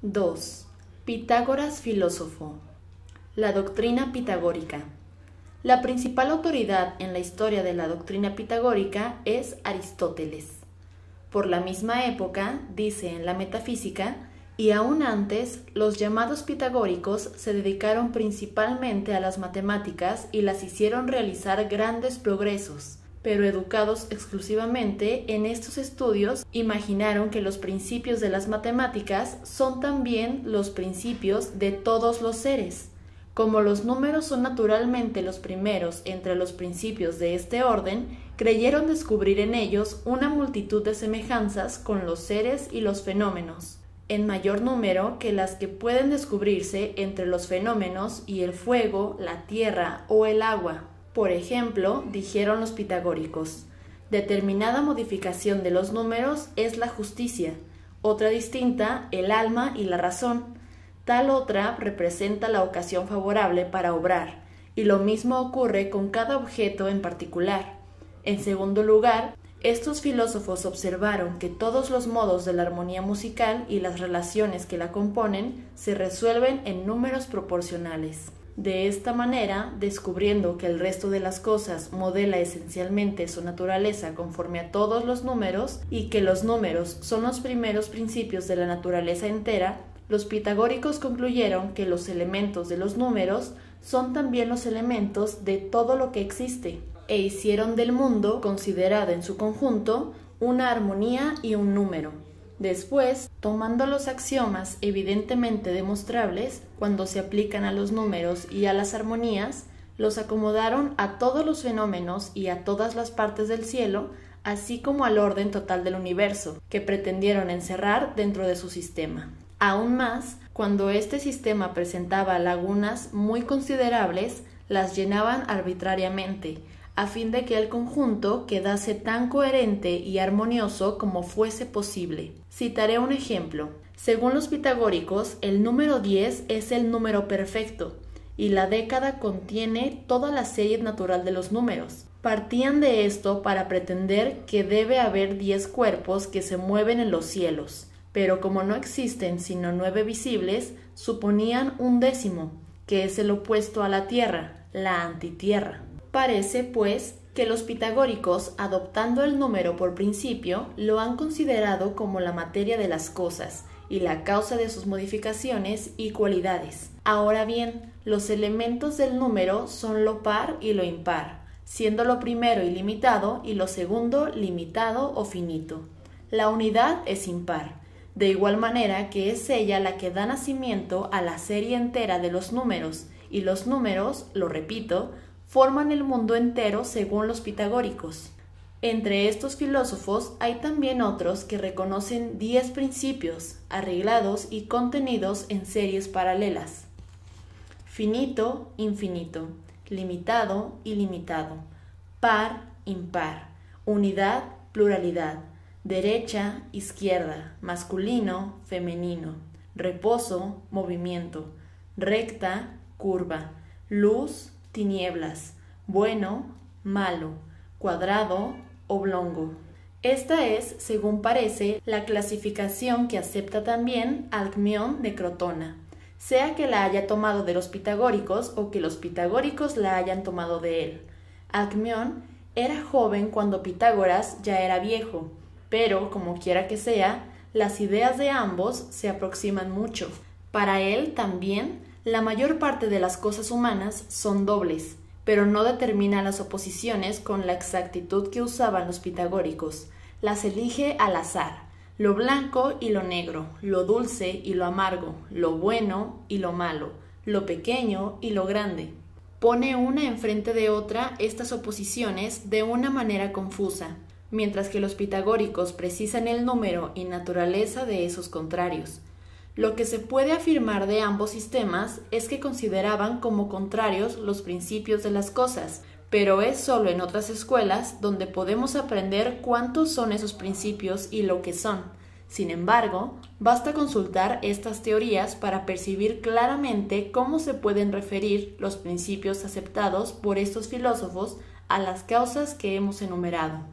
2. Pitágoras filósofo. La doctrina pitagórica. La principal autoridad en la historia de la doctrina pitagórica es Aristóteles. Por la misma época, dice en la Metafísica, y aún antes, los llamados pitagóricos se dedicaron principalmente a las matemáticas y las hicieron realizar grandes progresos, pero educados exclusivamente en estos estudios, imaginaron que los principios de las matemáticas son también los principios de todos los seres. Como los números son naturalmente los primeros entre los principios de este orden, creyeron descubrir en ellos una multitud de semejanzas con los seres y los fenómenos, en mayor número que las que pueden descubrirse entre los fenómenos y el fuego, la tierra o el agua. Por ejemplo, dijeron los pitagóricos, determinada modificación de los números es la justicia, otra distinta el alma y la razón, tal otra representa la ocasión favorable para obrar, y lo mismo ocurre con cada objeto en particular. En segundo lugar, estos filósofos observaron que todos los modos de la armonía musical y las relaciones que la componen se resuelven en números proporcionales. De esta manera, descubriendo que el resto de las cosas modela esencialmente su naturaleza conforme a todos los números y que los números son los primeros principios de la naturaleza entera, los pitagóricos concluyeron que los elementos de los números son también los elementos de todo lo que existe, e hicieron del mundo, considerado en su conjunto, una armonía y un número. Después, tomando los axiomas evidentemente demostrables, cuando se aplican a los números y a las armonías, los acomodaron a todos los fenómenos y a todas las partes del cielo, así como al orden total del universo, que pretendieron encerrar dentro de su sistema. Aún más, cuando este sistema presentaba lagunas muy considerables, las llenaban arbitrariamente, a fin de que el conjunto quedase tan coherente y armonioso como fuese posible. Citaré un ejemplo. Según los pitagóricos, el número 10 es el número perfecto, y la década contiene toda la serie natural de los números. Partían de esto para pretender que debe haber 10 cuerpos que se mueven en los cielos, pero como no existen sino 9 visibles, suponían un décimo, que es el opuesto a la Tierra, la antitierra. Parece, pues, que los pitagóricos, adoptando el número por principio, lo han considerado como la materia de las cosas y la causa de sus modificaciones y cualidades. Ahora bien, los elementos del número son lo par y lo impar, siendo lo primero ilimitado y lo segundo limitado o finito. La unidad es impar, de igual manera que es ella la que da nacimiento a la serie entera de los números, y los números, lo repito, forman el mundo entero según los pitagóricos. Entre estos filósofos hay también otros que reconocen 10 principios, arreglados y contenidos en series paralelas. Finito, infinito, limitado, ilimitado, par, impar, unidad, pluralidad, derecha, izquierda, masculino, femenino, reposo, movimiento, recta, curva, luz, tinieblas, bueno, malo, cuadrado, oblongo. Esta es, según parece, la clasificación que acepta también Alcmión de Crotona, sea que la haya tomado de los pitagóricos o que los pitagóricos la hayan tomado de él. Alcmión era joven cuando Pitágoras ya era viejo, pero, como quiera que sea, las ideas de ambos se aproximan mucho. Para él también, la mayor parte de las cosas humanas son dobles, pero no determina las oposiciones con la exactitud que usaban los pitagóricos. Las elige al azar, lo blanco y lo negro, lo dulce y lo amargo, lo bueno y lo malo, lo pequeño y lo grande. Pone una enfrente de otra estas oposiciones de una manera confusa, mientras que los pitagóricos precisan el número y naturaleza de esos contrarios. Lo que se puede afirmar de ambos sistemas es que consideraban como contrarios los principios de las cosas, pero es solo en otras escuelas donde podemos aprender cuántos son esos principios y lo que son. Sin embargo, basta consultar estas teorías para percibir claramente cómo se pueden referir los principios aceptados por estos filósofos a las causas que hemos enumerado.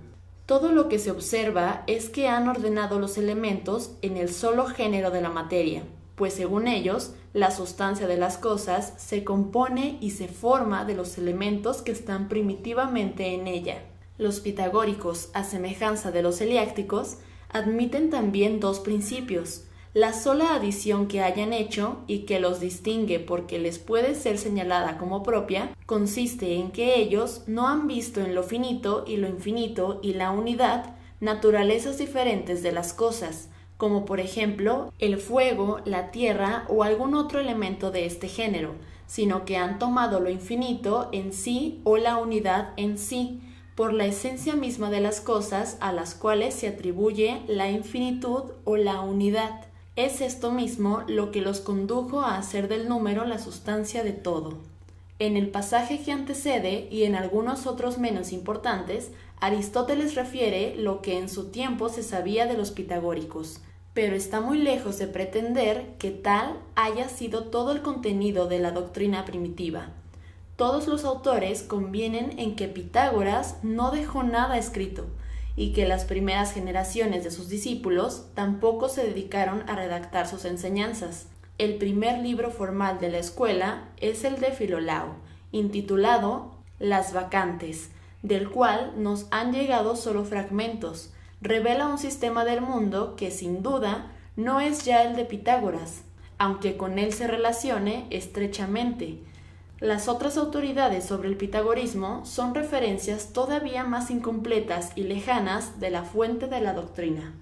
Todo lo que se observa es que han ordenado los elementos en el solo género de la materia, pues según ellos, la sustancia de las cosas se compone y se forma de los elementos que están primitivamente en ella. Los pitagóricos, a semejanza de los heliácticos, admiten también dos principios: la sola adición que hayan hecho y que los distingue porque les puede ser señalada como propia, consiste en que ellos no han visto en lo finito y lo infinito y la unidad naturalezas diferentes de las cosas, como por ejemplo el fuego, la tierra o algún otro elemento de este género, sino que han tomado lo infinito en sí o la unidad en sí, por la esencia misma de las cosas a las cuales se atribuye la infinitud o la unidad. Es esto mismo lo que los condujo a hacer del número la sustancia de todo. En el pasaje que antecede y en algunos otros menos importantes, Aristóteles refiere lo que en su tiempo se sabía de los pitagóricos, pero está muy lejos de pretender que tal haya sido todo el contenido de la doctrina primitiva. Todos los autores convienen en que Pitágoras no dejó nada escrito y que las primeras generaciones de sus discípulos tampoco se dedicaron a redactar sus enseñanzas. El primer libro formal de la escuela es el de Filolao, intitulado Las Bacantes, del cual nos han llegado solo fragmentos. Revela un sistema del mundo que sin duda no es ya el de Pitágoras, aunque con él se relacione estrechamente. Las otras autoridades sobre el pitagorismo son referencias todavía más incompletas y lejanas de la fuente de la doctrina.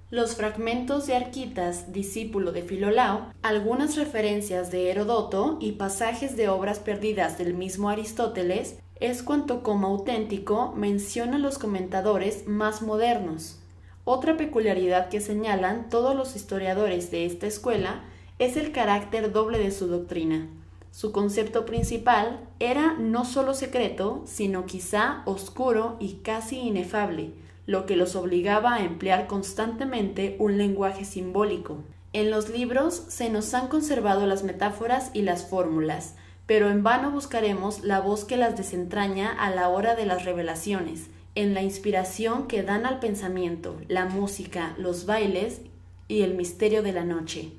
Los fragmentos de Arquitas, discípulo de Filolao, algunas referencias de Heródoto y pasajes de obras perdidas del mismo Aristóteles es cuanto como auténtico mencionan los comentadores más modernos. Otra peculiaridad que señalan todos los historiadores de esta escuela es el carácter doble de su doctrina. Su concepto principal era no solo secreto, sino quizá oscuro y casi inefable, lo que los obligaba a emplear constantemente un lenguaje simbólico. En los libros se nos han conservado las metáforas y las fórmulas, pero en vano buscaremos la voz que las desentraña a la hora de las revelaciones, en la inspiración que dan al pensamiento, la música, los bailes y el misterio de la noche.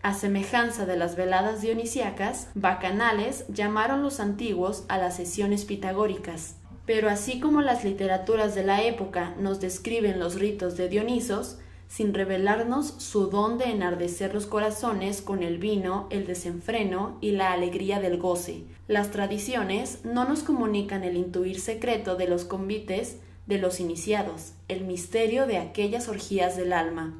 A semejanza de las veladas dionisíacas, bacanales llamaron los antiguos a las sesiones pitagóricas. Pero así como las literaturas de la época nos describen los ritos de Dionisos, sin revelarnos su don de enardecer los corazones con el vino, el desenfreno y la alegría del goce, las tradiciones no nos comunican el intuir secreto de los convites de los iniciados, el misterio de aquellas orgías del alma.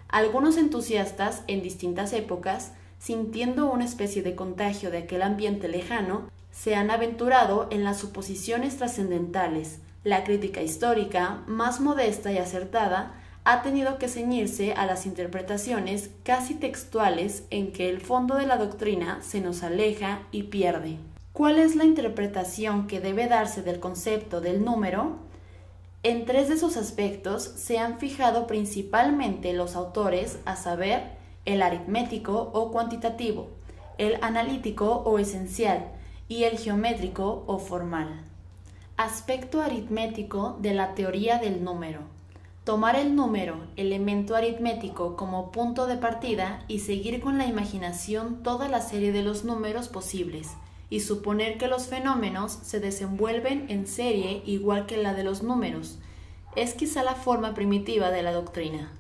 Algunos entusiastas, en distintas épocas, sintiendo una especie de contagio de aquel ambiente lejano, se han aventurado en las suposiciones trascendentales. La crítica histórica, más modesta y acertada, ha tenido que ceñirse a las interpretaciones casi textuales en que el fondo de la doctrina se nos aleja y pierde. ¿Cuál es la interpretación que debe darse del concepto del número? En tres de esos aspectos se han fijado principalmente los autores, a saber, el aritmético o cuantitativo, el analítico o esencial y el geométrico o formal. Aspecto aritmético de la teoría del número. Tomar el número, elemento aritmético, como punto de partida y seguir con la imaginación toda la serie de los números posibles, y suponer que los fenómenos se desenvuelven en serie igual que la de los números, es quizá la forma primitiva de la doctrina.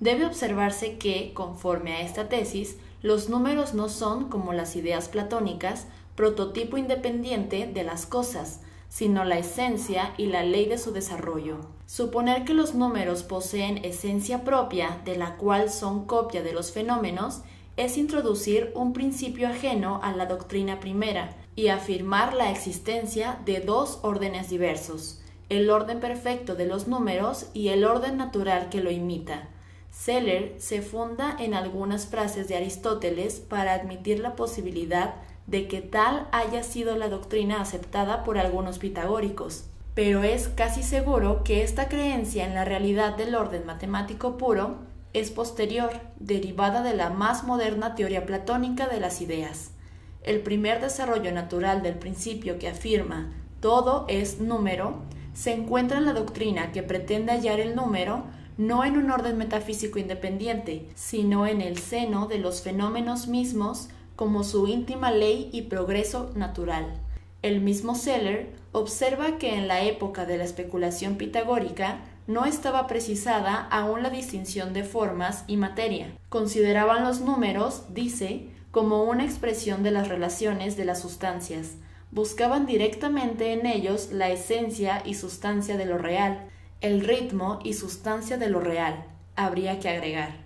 Debe observarse que, conforme a esta tesis, los números no son, como las ideas platónicas, prototipo independiente de las cosas, sino la esencia y la ley de su desarrollo. Suponer que los números poseen esencia propia, de la cual son copia de los fenómenos, es introducir un principio ajeno a la doctrina primera y afirmar la existencia de dos órdenes diversos, el orden perfecto de los números y el orden natural que lo imita. Seller se funda en algunas frases de Aristóteles para admitir la posibilidad de que tal haya sido la doctrina aceptada por algunos pitagóricos, pero es casi seguro que esta creencia en la realidad del orden matemático puro es posterior, derivada de la más moderna teoría platónica de las ideas. El primer desarrollo natural del principio que afirma todo es número se encuentra en la doctrina que pretende hallar el número no en un orden metafísico independiente, sino en el seno de los fenómenos mismos como su íntima ley y progreso natural. El mismo Seller observa que en la época de la especulación pitagórica no estaba precisada aún la distinción de formas y materia. Consideraban los números, dice, como una expresión de las relaciones de las sustancias. Buscaban directamente en ellos la esencia y sustancia de lo real, el ritmo y sustancia de lo real, habría que agregar.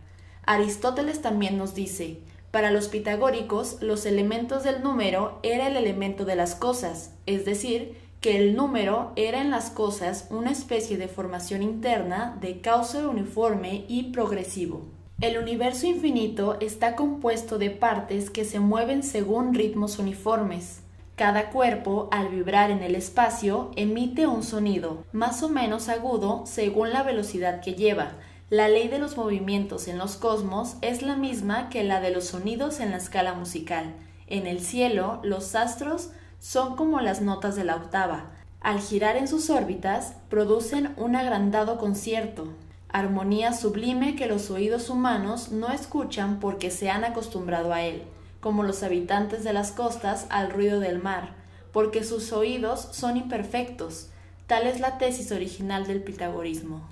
Aristóteles también nos dice, para los pitagóricos los elementos del número era el elemento de las cosas, es decir, que el número era en las cosas una especie de formación interna de cauce uniforme y progresivo. El universo infinito está compuesto de partes que se mueven según ritmos uniformes. Cada cuerpo, al vibrar en el espacio, emite un sonido, más o menos agudo según la velocidad que lleva. La ley de los movimientos en los cosmos es la misma que la de los sonidos en la escala musical. En el cielo, los astros son como las notas de la octava. Al girar en sus órbitas, producen un agrandado concierto, armonía sublime que los oídos humanos no escuchan porque se han acostumbrado a él, como los habitantes de las costas al ruido del mar, porque sus oídos son imperfectos. Tal es la tesis original del pitagorismo.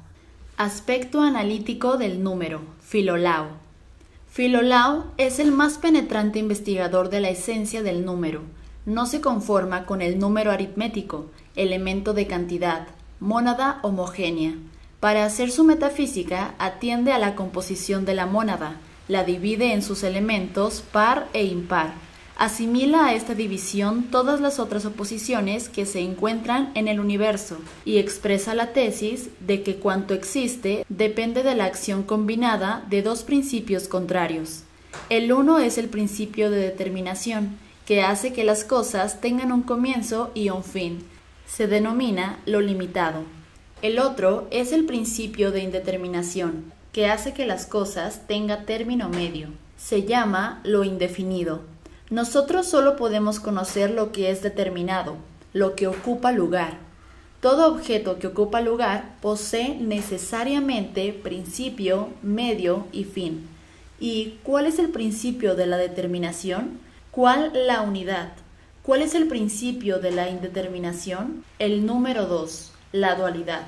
Aspecto analítico del número, Filolao. Filolao es el más penetrante investigador de la esencia del número. No se conforma con el número aritmético, elemento de cantidad, mónada homogénea. Para hacer su metafísica atiende a la composición de la mónada, la divide en sus elementos par e impar. Asimila a esta división todas las otras oposiciones que se encuentran en el universo y expresa la tesis de que cuanto existe depende de la acción combinada de dos principios contrarios. El uno es el principio de determinación, que hace que las cosas tengan un comienzo y un fin. Se denomina lo limitado. El otro es el principio de indeterminación, que hace que las cosas tengan término medio. Se llama lo indefinido. Nosotros solo podemos conocer lo que es determinado, lo que ocupa lugar. Todo objeto que ocupa lugar posee necesariamente principio, medio y fin. ¿Y cuál es el principio de la determinación? ¿Cuál la unidad? ¿Cuál es el principio de la indeterminación? El número 2, la dualidad.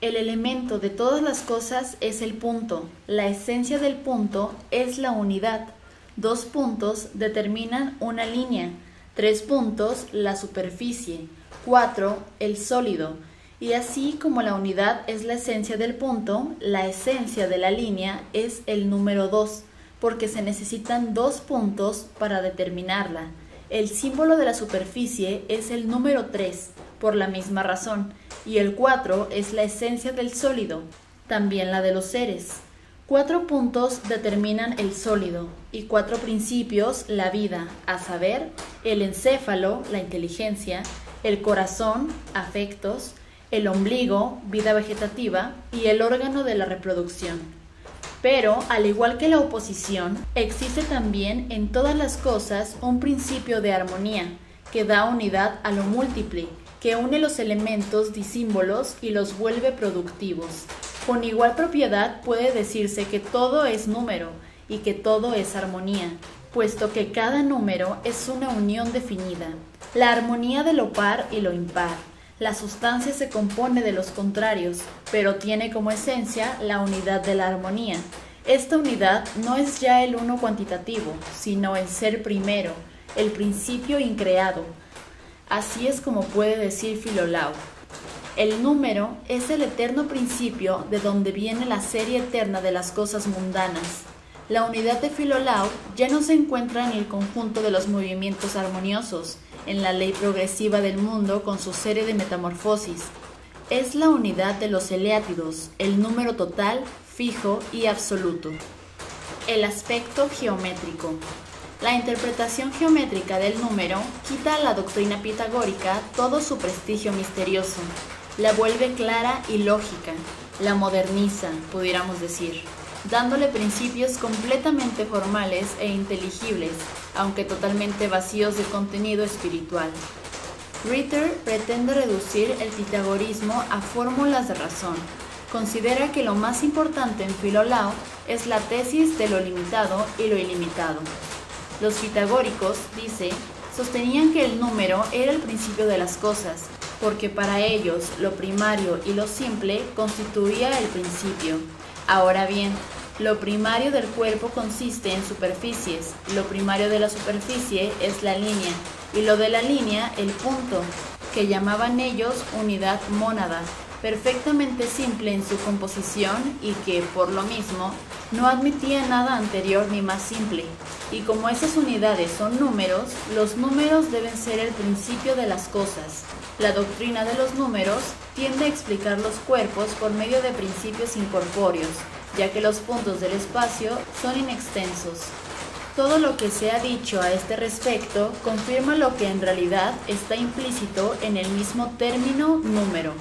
El elemento de todas las cosas es el punto. La esencia del punto es la unidad. 2 puntos determinan una línea, 3 puntos la superficie, 4 el sólido, y así como la unidad es la esencia del punto, la esencia de la línea es el número 2, porque se necesitan 2 puntos para determinarla. El símbolo de la superficie es el número 3, por la misma razón, y el 4 es la esencia del sólido, también la de los seres. 4 puntos determinan el sólido y 4 principios la vida, a saber, el encéfalo, la inteligencia, el corazón, afectos, el ombligo, vida vegetativa, y el órgano de la reproducción. Pero, al igual que la oposición, existe también en todas las cosas un principio de armonía, que da unidad a lo múltiple, que une los elementos disímbolos y los vuelve productivos. Con igual propiedad puede decirse que todo es número y que todo es armonía, puesto que cada número es una unión definida. La armonía de lo par y lo impar. La sustancia se compone de los contrarios, pero tiene como esencia la unidad de la armonía. Esta unidad no es ya el uno cuantitativo, sino el ser primero, el principio increado. Así es como puede decir Filolao. El número es el eterno principio de donde viene la serie eterna de las cosas mundanas. La unidad de Filolao ya no se encuentra en el conjunto de los movimientos armoniosos, en la ley progresiva del mundo con su serie de metamorfosis. Es la unidad de los eleátidos, el número total, fijo y absoluto. El aspecto geométrico. La interpretación geométrica del número quita a la doctrina pitagórica todo su prestigio misterioso, la vuelve clara y lógica, la moderniza, pudiéramos decir, dándole principios completamente formales e inteligibles, aunque totalmente vacíos de contenido espiritual. Ritter pretende reducir el pitagorismo a fórmulas de razón, considera que lo más importante en Filolao es la tesis de lo limitado y lo ilimitado. Los pitagóricos, dice, sostenían que el número era el principio de las cosas, porque para ellos lo primario y lo simple constituía el principio. Ahora bien, lo primario del cuerpo consiste en superficies, lo primario de la superficie es la línea, y lo de la línea el punto, que llamaban ellos unidad mónada, perfectamente simple en su composición y que, por lo mismo, no admitía nada anterior ni más simple. Y como esas unidades son números, los números deben ser el principio de las cosas. La doctrina de los números tiende a explicar los cuerpos por medio de principios incorpóreos, ya que los puntos del espacio son inextensos. Todo lo que se ha dicho a este respecto confirma lo que en realidad está implícito en el mismo término número.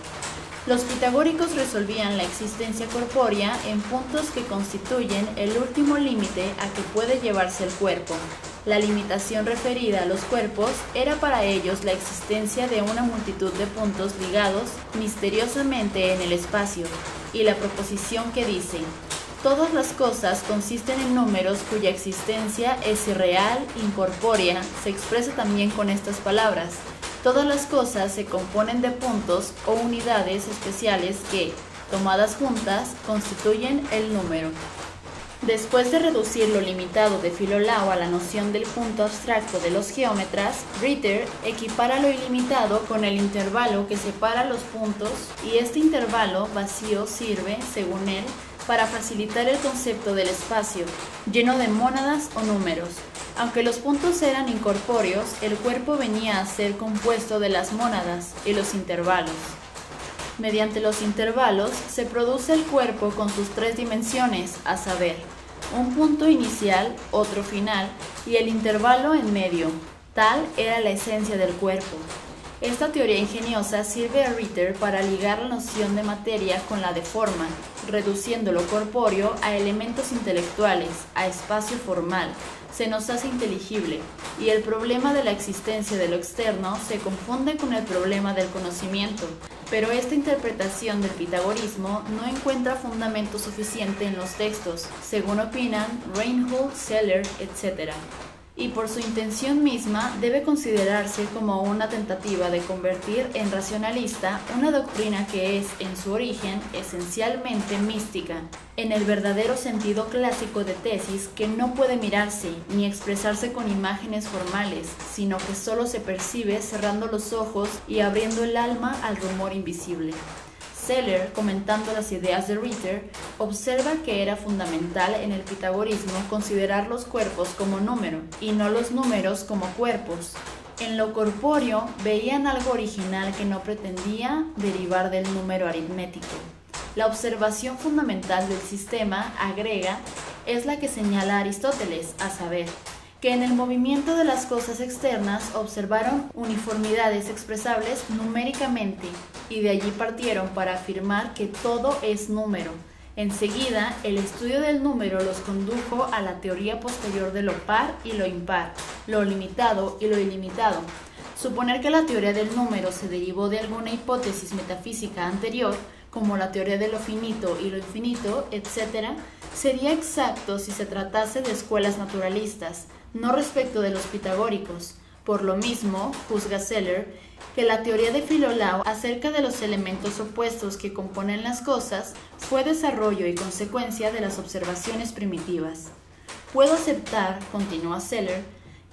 Los pitagóricos resolvían la existencia corpórea en puntos que constituyen el último límite a que puede llevarse el cuerpo. La limitación referida a los cuerpos era para ellos la existencia de una multitud de puntos ligados misteriosamente en el espacio, y la proposición que dice: todas las cosas consisten en números cuya existencia es irreal, incorpórea, se expresa también con estas palabras. Todas las cosas se componen de puntos o unidades especiales que, tomadas juntas, constituyen el número. Después de reducir lo limitado de Filolao a la noción del punto abstracto de los geómetras, Ritter equipara lo ilimitado con el intervalo que separa los puntos, y este intervalo vacío sirve, según él, para facilitar el concepto del espacio, lleno de mónadas o números. Aunque los puntos eran incorpóreos, el cuerpo venía a ser compuesto de las mónadas y los intervalos. Mediante los intervalos se produce el cuerpo con sus tres dimensiones, a saber, un punto inicial, otro final y el intervalo en medio. Tal era la esencia del cuerpo. Esta teoría ingeniosa sirve a Ritter para ligar la noción de materia con la de forma, reduciendo lo corpóreo a elementos intelectuales, a espacio formal. Se nos hace inteligible, y el problema de la existencia de lo externo se confunde con el problema del conocimiento. Pero esta interpretación del pitagorismo no encuentra fundamento suficiente en los textos, según opinan Reinhold, Seller, etc., y por su intención misma debe considerarse como una tentativa de convertir en racionalista una doctrina que es, en su origen, esencialmente mística, en el verdadero sentido clásico de tesis que no puede mirarse ni expresarse con imágenes formales, sino que solo se percibe cerrando los ojos y abriendo el alma al rumor invisible. Seller, comentando las ideas de Ritter, observa que era fundamental en el pitagorismo considerar los cuerpos como número, y no los números como cuerpos. En lo corpóreo veían algo original que no pretendía derivar del número aritmético. La observación fundamental del sistema, agrega, es la que señala Aristóteles, a saber, que en el movimiento de las cosas externas observaron uniformidades expresables numéricamente, y de allí partieron para afirmar que todo es número. Enseguida, el estudio del número los condujo a la teoría posterior de lo par y lo impar, lo limitado y lo ilimitado. Suponer que la teoría del número se derivó de alguna hipótesis metafísica anterior, como la teoría de lo finito y lo infinito, etc., sería exacto si se tratase de escuelas naturalistas, no respecto de los pitagóricos. Por lo mismo, juzga Seller, que la teoría de Filolao acerca de los elementos opuestos que componen las cosas fue desarrollo y consecuencia de las observaciones primitivas. Puedo aceptar, continúa Seller,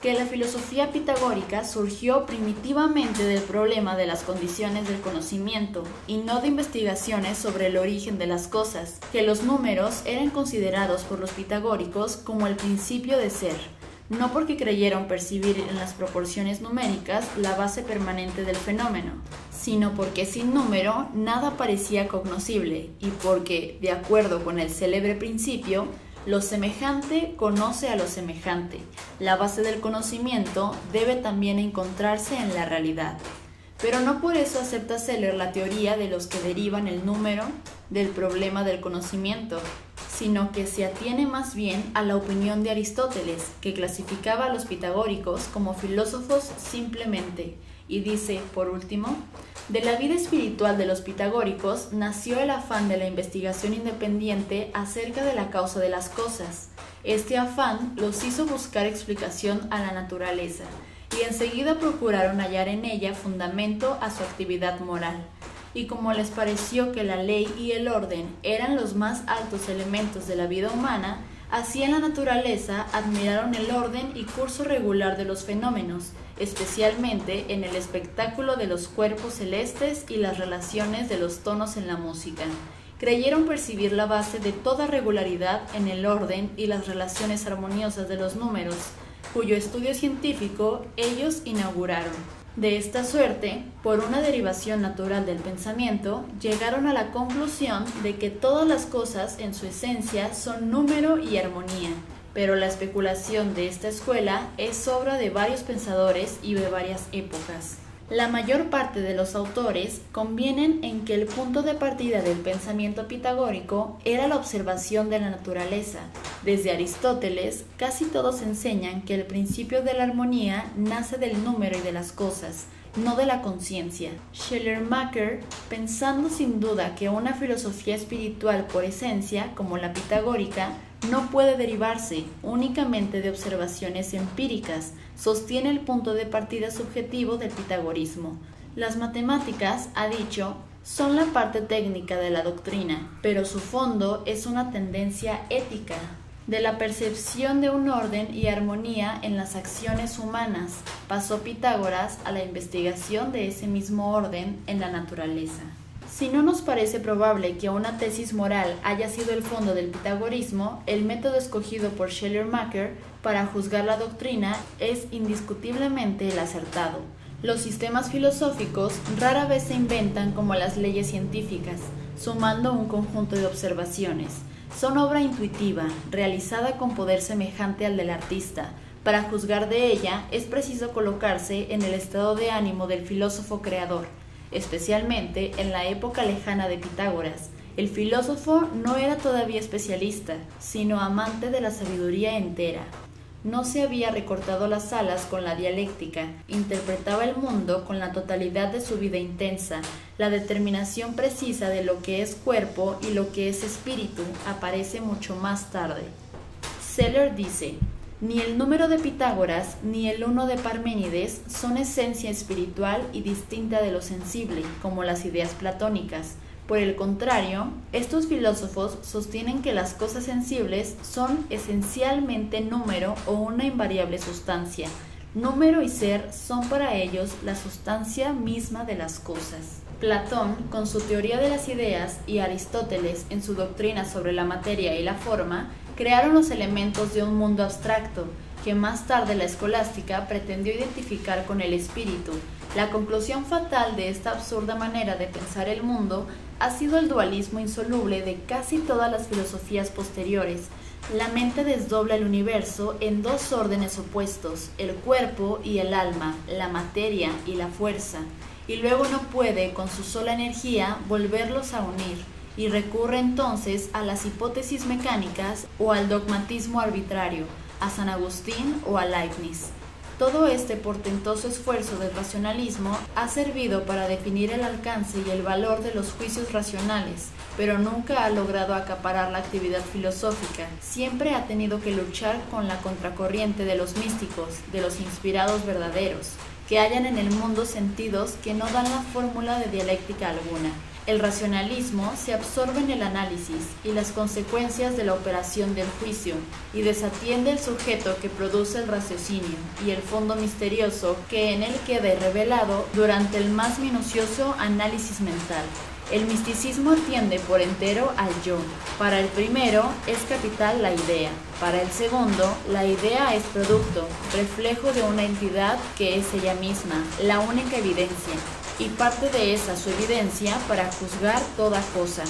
que la filosofía pitagórica surgió primitivamente del problema de las condiciones del conocimiento y no de investigaciones sobre el origen de las cosas, que los números eran considerados por los pitagóricos como el principio de ser, no porque creyeron percibir en las proporciones numéricas la base permanente del fenómeno, sino porque sin número nada parecía cognoscible y porque, de acuerdo con el célebre principio, lo semejante conoce a lo semejante. La base del conocimiento debe también encontrarse en la realidad. Pero no por eso acepta Seller la teoría de los que derivan el número del problema del conocimiento, sino que se atiene más bien a la opinión de Aristóteles, que clasificaba a los pitagóricos como filósofos simplemente, Y dice, por último, de la vida espiritual de los pitagóricos nació el afán de la investigación independiente acerca de la causa de las cosas. Este afán los hizo buscar explicación a la naturaleza y enseguida procuraron hallar en ella fundamento a su actividad moral. Y como les pareció que la ley y el orden eran los más altos elementos de la vida humana, así en la naturaleza admiraron el orden y curso regular de los fenómenos, especialmente en el espectáculo de los cuerpos celestes y las relaciones de los tonos en la música. Creyeron percibir la base de toda regularidad en el orden y las relaciones armoniosas de los números, cuyo estudio científico ellos inauguraron. De esta suerte, por una derivación natural del pensamiento, llegaron a la conclusión de que todas las cosas en su esencia son número y armonía, pero la especulación de esta escuela es obra de varios pensadores y de varias épocas. La mayor parte de los autores convienen en que el punto de partida del pensamiento pitagórico era la observación de la naturaleza. Desde Aristóteles, casi todos enseñan que el principio de la armonía nace del número y de las cosas, no de la conciencia. Schleiermacher, pensando sin duda que una filosofía espiritual por esencia, como la pitagórica, no puede derivarse únicamente de observaciones empíricas, sostiene el punto de partida subjetivo del pitagorismo. Las matemáticas, ha dicho, son la parte técnica de la doctrina, pero su fondo es una tendencia ética, de la percepción de un orden y armonía en las acciones humanas. Pasó Pitágoras a la investigación de ese mismo orden en la naturaleza. Si no nos parece probable que una tesis moral haya sido el fondo del pitagorismo, el método escogido por Schleiermacher para juzgar la doctrina es indiscutiblemente el acertado. Los sistemas filosóficos rara vez se inventan como las leyes científicas, sumando un conjunto de observaciones. Son obra intuitiva, realizada con poder semejante al del artista. Para juzgar de ella es preciso colocarse en el estado de ánimo del filósofo creador, especialmente en la época lejana de Pitágoras. El filósofo no era todavía especialista, sino amante de la sabiduría entera. No se había recortado las alas con la dialéctica, interpretaba el mundo con la totalidad de su vida intensa. La determinación precisa de lo que es cuerpo y lo que es espíritu aparece mucho más tarde. Seller dice: ni el número de Pitágoras ni el uno de Parménides son esencia espiritual y distinta de lo sensible, como las ideas platónicas. Por el contrario, estos filósofos sostienen que las cosas sensibles son esencialmente número o una invariable sustancia. Número y ser son para ellos la sustancia misma de las cosas. Platón, con su teoría de las ideas, y Aristóteles, en su doctrina sobre la materia y la forma, crearon los elementos de un mundo abstracto, que más tarde la escolástica pretendió identificar con el espíritu. La conclusión fatal de esta absurda manera de pensar el mundo ha sido el dualismo insoluble de casi todas las filosofías posteriores. La mente desdobla el universo en dos órdenes opuestos, el cuerpo y el alma, la materia y la fuerza, y luego no puede, con su sola energía, volverlos a unir, y recurre entonces a las hipótesis mecánicas o al dogmatismo arbitrario, a San Agustín o a Leibniz. Todo este portentoso esfuerzo del racionalismo ha servido para definir el alcance y el valor de los juicios racionales, pero nunca ha logrado acaparar la actividad filosófica. Siempre ha tenido que luchar con la contracorriente de los místicos, de los inspirados verdaderos, que hallan en el mundo sentidos que no dan la fórmula de dialéctica alguna. El racionalismo se absorbe en el análisis y las consecuencias de la operación del juicio y desatiende el sujeto que produce el raciocinio y el fondo misterioso que en él queda revelado durante el más minucioso análisis mental. El misticismo atiende por entero al yo. Para el primero es capital la idea. Para el segundo, la idea es producto, reflejo de una entidad que es ella misma, la única evidencia, y parte de esa su evidencia para juzgar toda cosa.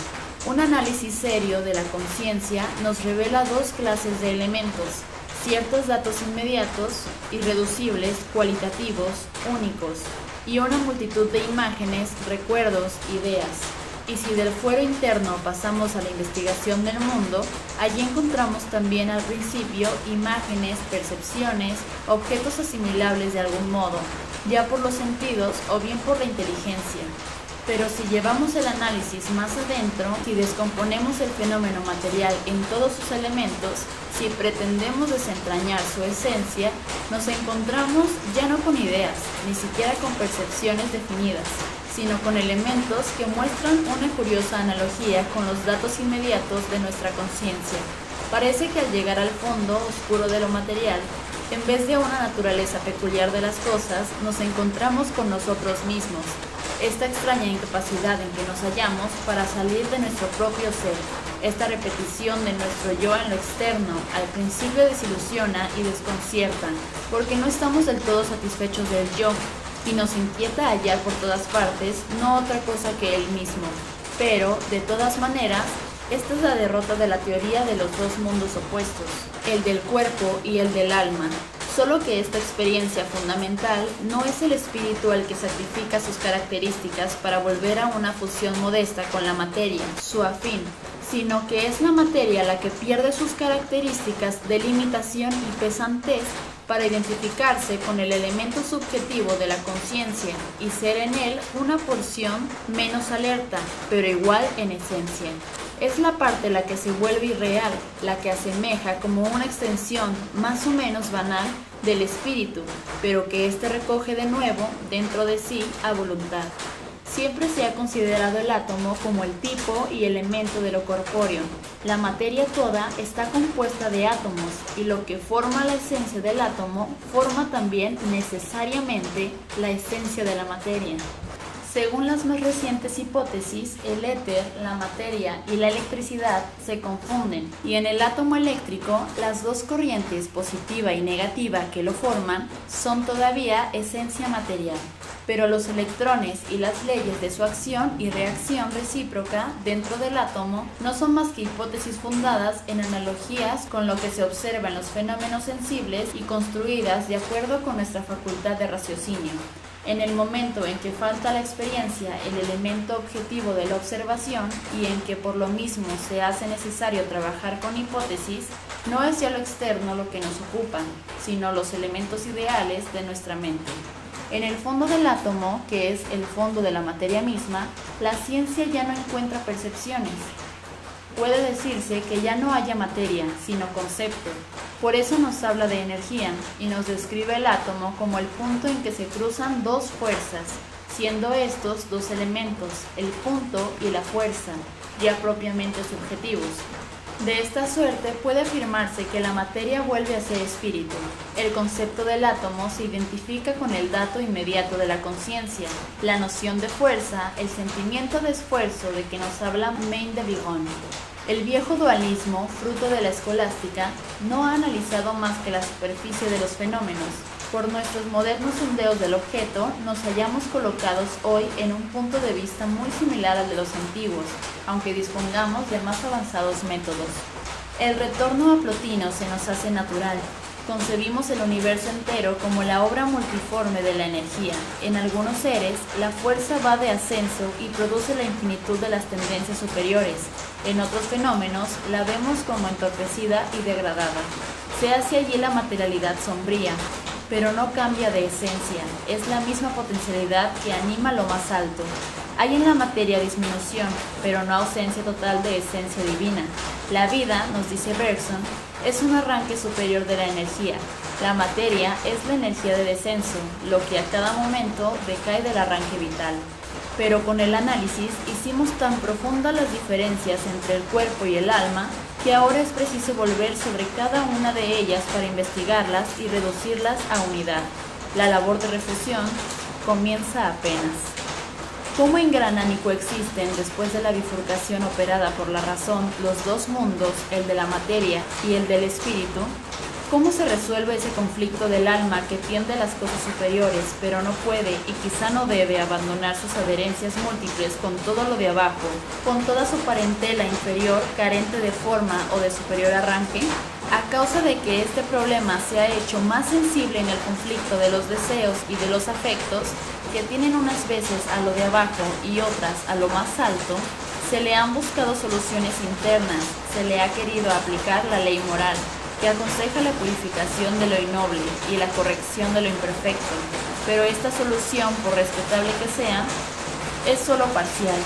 Un análisis serio de la conciencia nos revela dos clases de elementos: ciertos datos inmediatos, irreducibles, cualitativos, únicos, y una multitud de imágenes, recuerdos, ideas. Y si del fuero interno pasamos a la investigación del mundo, allí encontramos también al principio imágenes, percepciones, objetos asimilables de algún modo, ya por los sentidos o bien por la inteligencia. Pero si llevamos el análisis más adentro, si descomponemos el fenómeno material en todos sus elementos, si pretendemos desentrañar su esencia, nos encontramos ya no con ideas, ni siquiera con percepciones definidas, sino con elementos que muestran una curiosa analogía con los datos inmediatos de nuestra conciencia. Parece que al llegar al fondo oscuro de lo material, en vez de una naturaleza peculiar de las cosas, nos encontramos con nosotros mismos. Esta extraña incapacidad en que nos hallamos para salir de nuestro propio ser, esta repetición de nuestro yo en lo externo, al principio desilusiona y desconcierta, porque no estamos del todo satisfechos del yo, y nos inquieta hallar por todas partes no otra cosa que él mismo. Pero, de todas maneras, esta es la derrota de la teoría de los dos mundos opuestos, el del cuerpo y el del alma. Solo que esta experiencia fundamental no es el espíritu el que sacrifica sus características para volver a una fusión modesta con la materia, su afín, sino que es la materia la que pierde sus características de limitación y pesantez para identificarse con el elemento subjetivo de la conciencia y ser en él una porción menos alerta, pero igual en esencia. Es la parte la que se vuelve irreal, la que asemeja como una extensión más o menos banal del espíritu, pero que éste recoge de nuevo dentro de sí a voluntad. Siempre se ha considerado el átomo como el tipo y elemento de lo corpóreo. La materia toda está compuesta de átomos y lo que forma la esencia del átomo forma también necesariamente la esencia de la materia. Según las más recientes hipótesis, el éter, la materia y la electricidad se confunden, y en el átomo eléctrico las dos corrientes positiva y negativa que lo forman son todavía esencia material, pero los electrones y las leyes de su acción y reacción recíproca dentro del átomo no son más que hipótesis fundadas en analogías con lo que se observa en los fenómenos sensibles y construidas de acuerdo con nuestra facultad de raciocinio. En el momento en que falta la experiencia, el elemento objetivo de la observación, y en que por lo mismo se hace necesario trabajar con hipótesis, no es ya lo externo lo que nos ocupa, sino los elementos ideales de nuestra mente. En el fondo del átomo, que es el fondo de la materia misma, la ciencia ya no encuentra percepciones. Puede decirse que ya no haya materia, sino concepto. Por eso nos habla de energía y nos describe el átomo como el punto en que se cruzan dos fuerzas, siendo estos dos elementos, el punto y la fuerza, ya propiamente subjetivos. De esta suerte puede afirmarse que la materia vuelve a ser espíritu. El concepto del átomo se identifica con el dato inmediato de la conciencia, la noción de fuerza, el sentimiento de esfuerzo de que nos habla Maine de Bigon. El viejo dualismo, fruto de la escolástica, no ha analizado más que la superficie de los fenómenos. Por nuestros modernos sondeos del objeto, nos hallamos colocados hoy en un punto de vista muy similar al de los antiguos, aunque dispongamos de más avanzados métodos. El retorno a Plotino se nos hace natural. Concebimos el universo entero como la obra multiforme de la energía. En algunos seres, la fuerza va de ascenso y produce la infinitud de las tendencias superiores. En otros fenómenos, la vemos como entorpecida y degradada. Se hace allí la materialidad sombría, pero no cambia de esencia. Es la misma potencialidad que anima lo más alto. Hay en la materia disminución, pero no ausencia total de esencia divina. La vida, nos dice Bergson, es un arranque superior de la energía. La materia es la energía de descenso, lo que a cada momento decae del arranque vital. Pero con el análisis hicimos tan profundas las diferencias entre el cuerpo y el alma que ahora es preciso volver sobre cada una de ellas para investigarlas y reducirlas a unidad. La labor de refusión comienza apenas. ¿Cómo engranan y coexisten después de la bifurcación operada por la razón los dos mundos, el de la materia y el del espíritu? ¿Cómo se resuelve ese conflicto del alma que tiende a las cosas superiores, pero no puede y quizá no debe abandonar sus adherencias múltiples con todo lo de abajo, con toda su parentela inferior carente de forma o de superior arranque? A causa de que este problema se ha hecho más sensible en el conflicto de los deseos y de los afectos, aunque tienen unas veces a lo de abajo y otras a lo más alto, se le han buscado soluciones internas, se le ha querido aplicar la ley moral, que aconseja la purificación de lo innoble y la corrección de lo imperfecto, pero esta solución, por respetable que sea, es solo parcial.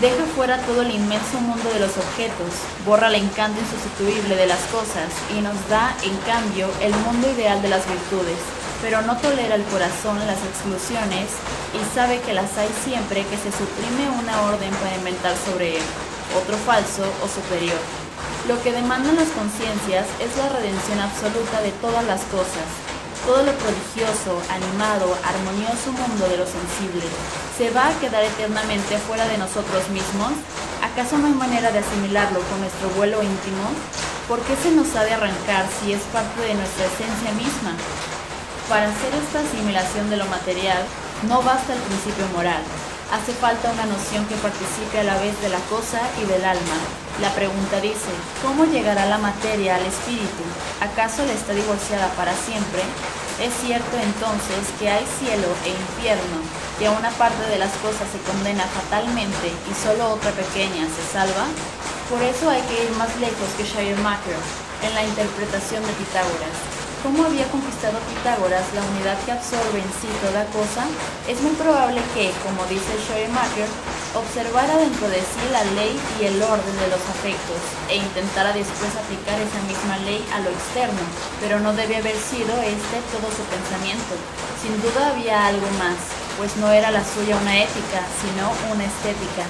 Deja fuera todo el inmenso mundo de los objetos, borra el encanto insustituible de las cosas y nos da, en cambio, el mundo ideal de las virtudes, pero no tolera el corazón las exclusiones y sabe que las hay siempre que se suprime una orden para inventar sobre él, otro falso o superior. Lo que demandan las conciencias es la redención absoluta de todas las cosas. Todo lo prodigioso, animado, armonioso mundo de lo sensible, ¿se va a quedar eternamente fuera de nosotros mismos? ¿Acaso no hay manera de asimilarlo con nuestro vuelo íntimo? ¿Por qué se nos ha de arrancar si es parte de nuestra esencia misma? Para hacer esta asimilación de lo material, no basta el principio moral. Hace falta una noción que participe a la vez de la cosa y del alma. La pregunta dice, ¿cómo llegará la materia al espíritu? ¿Acaso le está divorciada para siempre? ¿Es cierto entonces que hay cielo e infierno, que a una parte de las cosas se condena fatalmente y solo otra pequeña se salva? Por eso hay que ir más lejos que Schleiermacher en la interpretación de Pitágoras. ¿Cómo había conquistado Pitágoras la unidad que absorbe en sí toda cosa? Es muy probable que, como dice Schleiermacher, observara dentro de sí la ley y el orden de los afectos e intentara después aplicar esa misma ley a lo externo, pero no debe haber sido este todo su pensamiento. Sin duda había algo más, pues no era la suya una ética, sino una estética.